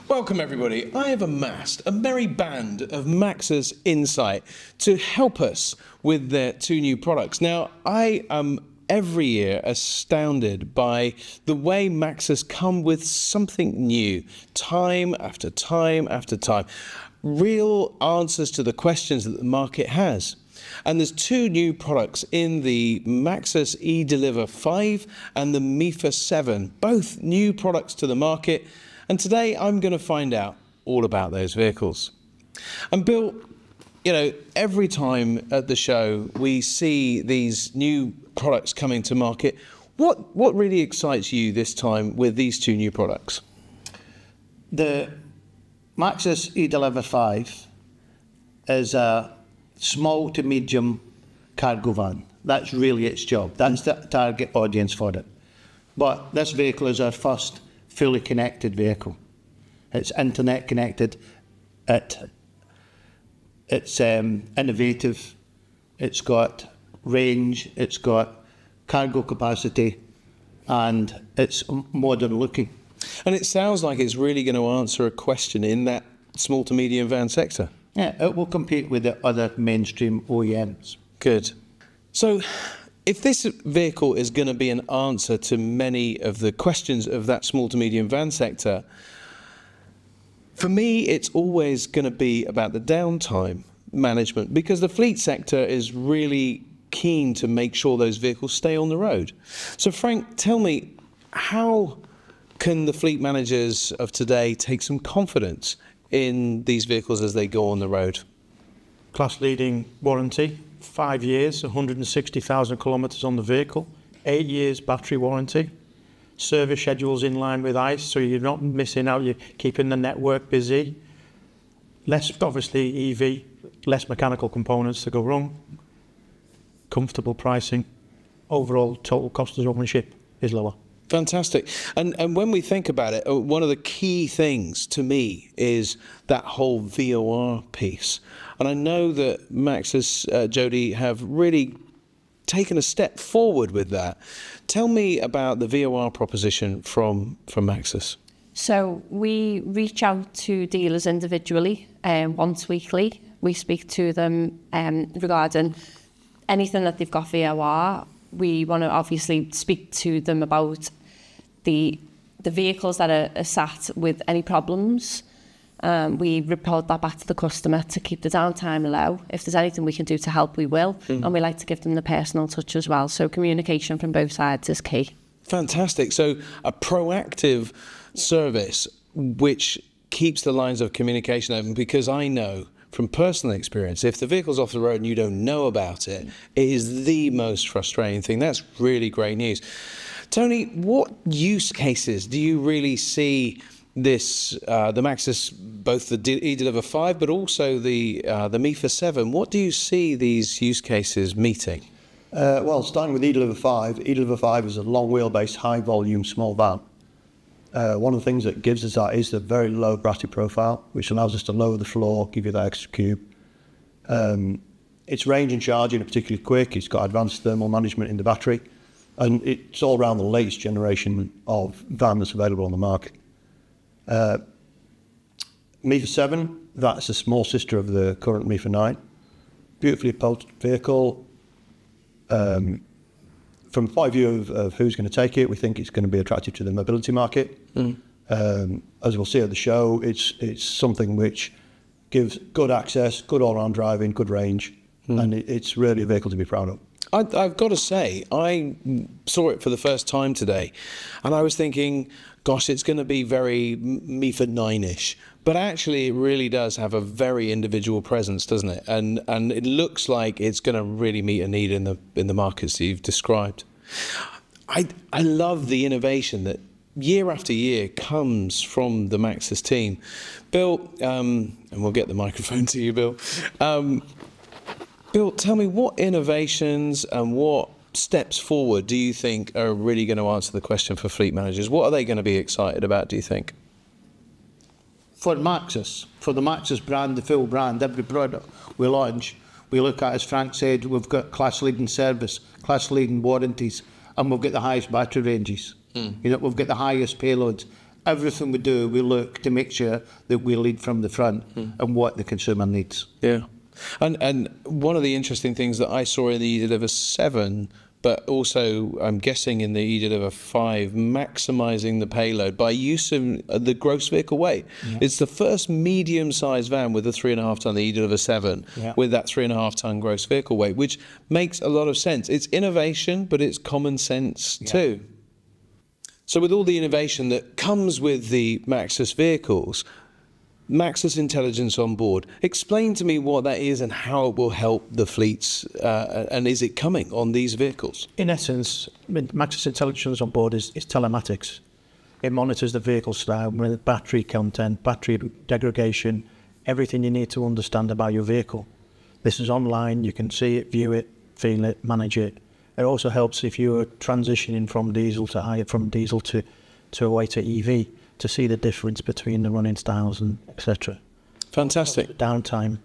Welcome everybody. I have amassed a merry band of Maxus insight to help us with their two new products. Now, I am every year astounded by the way Maxus come with something new, time after time after time. Real answers to the questions that the market has. And there's two new products in the Maxus eDeliver 5 and the MIFA 7, both new products to the market. And today I'm going to find out all about those vehicles. And Bill, you know, every time at the show we see these new products coming to market, what really excites you this time with these two new products? The Maxus eDeliver 5 is a small to medium cargo van. That's really its job. That's the target audience for it. But this vehicle is our first fully connected vehicle. It's internet connected. It's innovative. It's got range. It's got cargo capacity, and it's modern looking. And it sounds like it's really going to answer a question in that small to medium van sector. Yeah, it will compete with the other mainstream OEMs. Good. So, if this vehicle is going to be an answer to many of the questions of that small to medium van sector, for me, it's always going to be about the downtime management, because the fleet sector is really keen to make sure those vehicles stay on the road. So, Frank, tell me, how can the fleet managers of today take some confidence in these vehicles as they go on the road? Class-leading warranty, 5 years, 160,000 kilometres on the vehicle, 8 years battery warranty, service schedules in line with ICE, so you're not missing out, you're keeping the network busy. Less, obviously, EV, less mechanical components to go wrong, comfortable pricing, overall total cost of ownership is lower. Fantastic. And when we think about it, one of the key things to me is that whole VOR piece. And I know that Maxus, Jodie, have really taken a step forward with that. Tell me about the VOR proposition from Maxus. So we reach out to dealers individually once weekly. We speak to them regarding anything that they've got VOR. We want to obviously speak to them about the vehicles that are sat with any problems. We report that back to the customer to keep the downtime low. If there's anything we can do to help, we will. And we like to give them the personal touch as well. So communication from both sides is key. Fantastic. So a proactive service which keeps the lines of communication open, because I know from personal experience, if the vehicle's off the road and you don't know about it, it is the most frustrating thing. That's really great news. Tony, what use cases do you really see this, the Maxus, both the eDeliver 5, but also the MIFA 7, what do you see these use cases meeting? Well, starting with eDeliver 5, eDeliver 5 is a long wheelbase, high volume, small van. One of the things that gives us that is the very low battery profile, which allows us to lower the floor, give you that extra cube. Its range and charging are particularly quick. It's got advanced thermal management in the battery, and it's all around the latest generation of van that's available on the market. MIFA 7, that's a small sister of the current MIFA 9. Beautifully potent vehicle. From the point of view of who's going to take it, we think it's going to be attractive to the mobility market. As we'll see at the show, it's something which gives good access, good all-round driving, good range, and it's really a vehicle to be proud of. I've got to say, I saw it for the first time today, and I was thinking, gosh, it's going to be very MIFA 9-ish. But actually, it really does have a very individual presence, doesn't it? And it looks like it's going to really meet a need in the markets that you've described. I love the innovation that year after year comes from the Maxus team. Bill, and we'll get the microphone to you, Bill. Bill, tell me, what innovations and what steps forward do you think are really going to answer the question for fleet managers? What are they going to be excited about, do you think? For Maxus, for the Maxus brand, the full brand, every product we launch, we look at, as Frank said, we've got class-leading service, class-leading warranties, and we've got the highest battery ranges. You know, we've got the highest payloads, everything we do, we look to make sure that we lead from the front and what the consumer needs. Yeah. And one of the interesting things that I saw in the eDeliver 7, but also I'm guessing in the eDeliver 5, maximising the payload by use of the gross vehicle weight. Yeah. It's the first medium-sized van with a 3.5 tonne, the eDeliver 7, with that 3.5 tonne gross vehicle weight, which makes a lot of sense. It's innovation, but it's common sense too. So with all the innovation that comes with the Maxus vehicles, Maxus Intelligence on Board, explain to me what that is and how it will help the fleets, and is it coming on these vehicles? In essence, Maxus Intelligence on Board is telematics. It monitors the vehicle style, battery content, battery degradation, everything you need to understand about your vehicle. This is online, you can see it, view it, feel it, manage it. It also helps if you're transitioning from diesel to a way to EV, to see the difference between the running styles and etc. Fantastic. Downtime.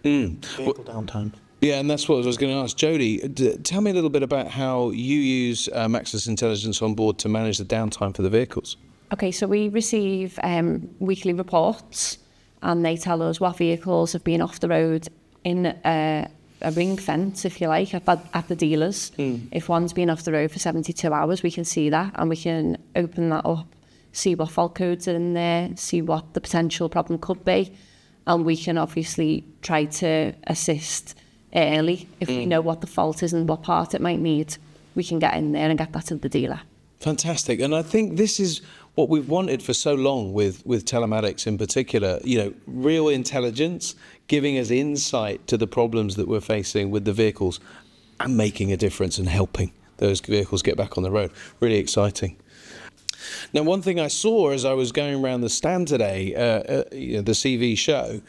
Vehicle downtime. Yeah, and that's what I was going to ask. Jodie, tell me a little bit about how you use Maxus Intelligence on Board to manage the downtime for the vehicles. Okay, so we receive weekly reports, and they tell us what vehicles have been off the road in a ring fence, if you like, at the dealers. If one's been off the road for 72 hours, we can see that, and we can open that up, see what fault codes are in there, see what the potential problem could be, and we can obviously try to assist early. If we know what the fault is and what part it might need, we can get in there and get that to the dealer. Fantastic. And I think this is what we've wanted for so long with telematics in particular, you know, real intelligence, giving us insight to the problems that we're facing with the vehicles and making a difference and helping those vehicles get back on the road. Really exciting. Now, one thing I saw as I was going around the stand today, the CV show,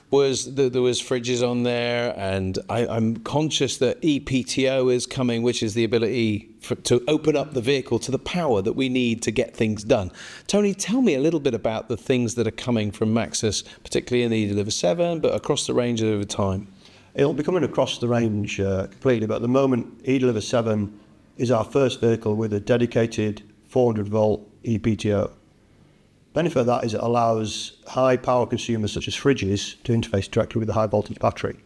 was that there was fridges on there, and I'm conscious that ePTO is coming, which is the ability to open up the vehicle to the power that we need to get things done. Tony, tell me a little bit about the things that are coming from Maxus, particularly in the eDeliver 7, but across the range over time. It'll be coming across the range completely, but at the moment, eDeliver 7 is our first vehicle with a dedicated 400-volt ePTO. Benefit of that is it allows high power consumers such as fridges to interface directly with the high voltage battery.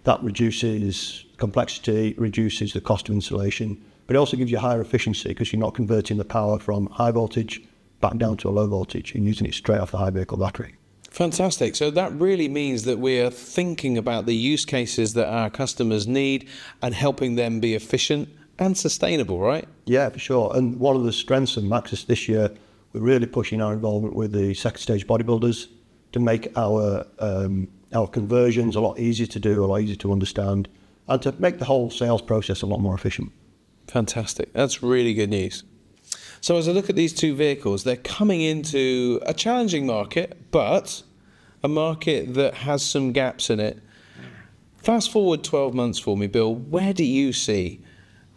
That reduces complexity, reduces the cost of installation, but it also gives you higher efficiency because you're not converting the power from high voltage back down to a low voltage. You're using it straight off the high vehicle battery. Fantastic. So that really means that we are thinking about the use cases that our customers need and helping them be efficient and sustainable, right? Yeah, for sure. And one of the strengths of Maxus this year, we're really pushing our involvement with the second stage bodybuilders to make our conversions a lot easier to do, a lot easier to understand, and to make the whole sales process a lot more efficient. Fantastic. That's really good news. So as I look at these two vehicles, they're coming into a challenging market, but a market that has some gaps in it. Fast forward 12 months for me, Bill. Where do you see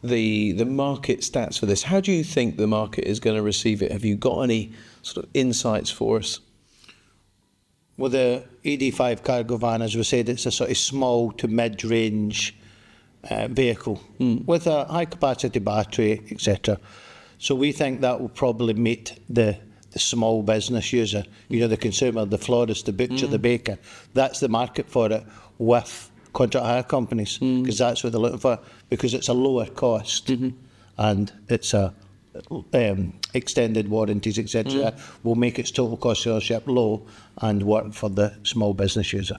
the market stats for this? How do you think the market is going to receive it? Have you got any sort of insights for us? With the ED5 cargo van, as we said, it's a sort of small to mid-range vehicle with a high-capacity battery, etc. So we think that will probably meet the small business user, you know, the consumer, the florist, the butcher, the baker. That's the market for it, with contract hire companies, because that's what they're looking for, because it's a lower cost and it's a extended warranties, etc. will make its total cost of ownership low and work for the small business user.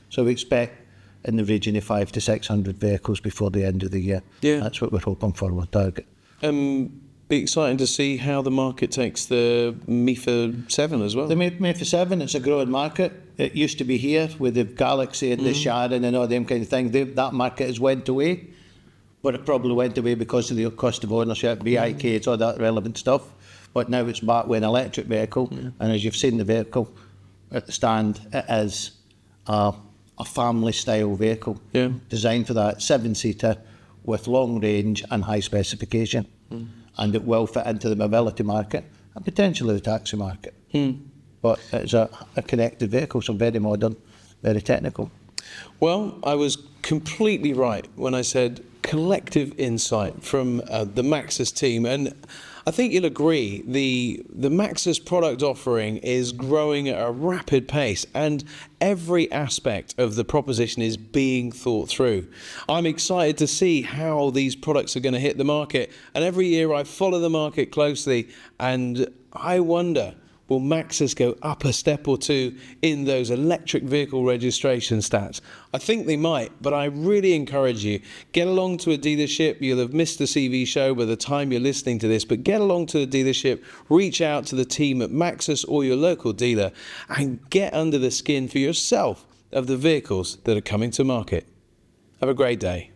So we expect in the region of 500 to 600 vehicles before the end of the year. Yeah, that's what we're hoping for with target. Be exciting to see how the market takes the MIFA 7 as well. The MIFA 7, it's a growing market. It used to be here with the Galaxy and the Sharon and all them kind of things. That market has went away, but it probably went away because of the cost of ownership, BIK, all that relevant stuff. But now it's back with an electric vehicle, and as you've seen the vehicle at the stand, it is a family-style vehicle designed for that, 7-seater with long range and high specification. And it will fit into the mobility market and potentially the taxi market. But it's a connected vehicle, so very modern, very technical. Well, I was completely right when I said collective insight from the Maxus team, and I think you'll agree the Maxus product offering is growing at a rapid pace, and every aspect of the proposition is being thought through. I'm excited to see how these products are going to hit the market, and every year I follow the market closely, and I wonder, will Maxus go up a step or two in those electric vehicle registration stats? I think they might, but I really encourage you, get along to a dealership. You'll have missed the CV show by the time you're listening to this, but get along to the dealership, reach out to the team at Maxus or your local dealer, and get under the skin for yourself of the vehicles that are coming to market. Have a great day.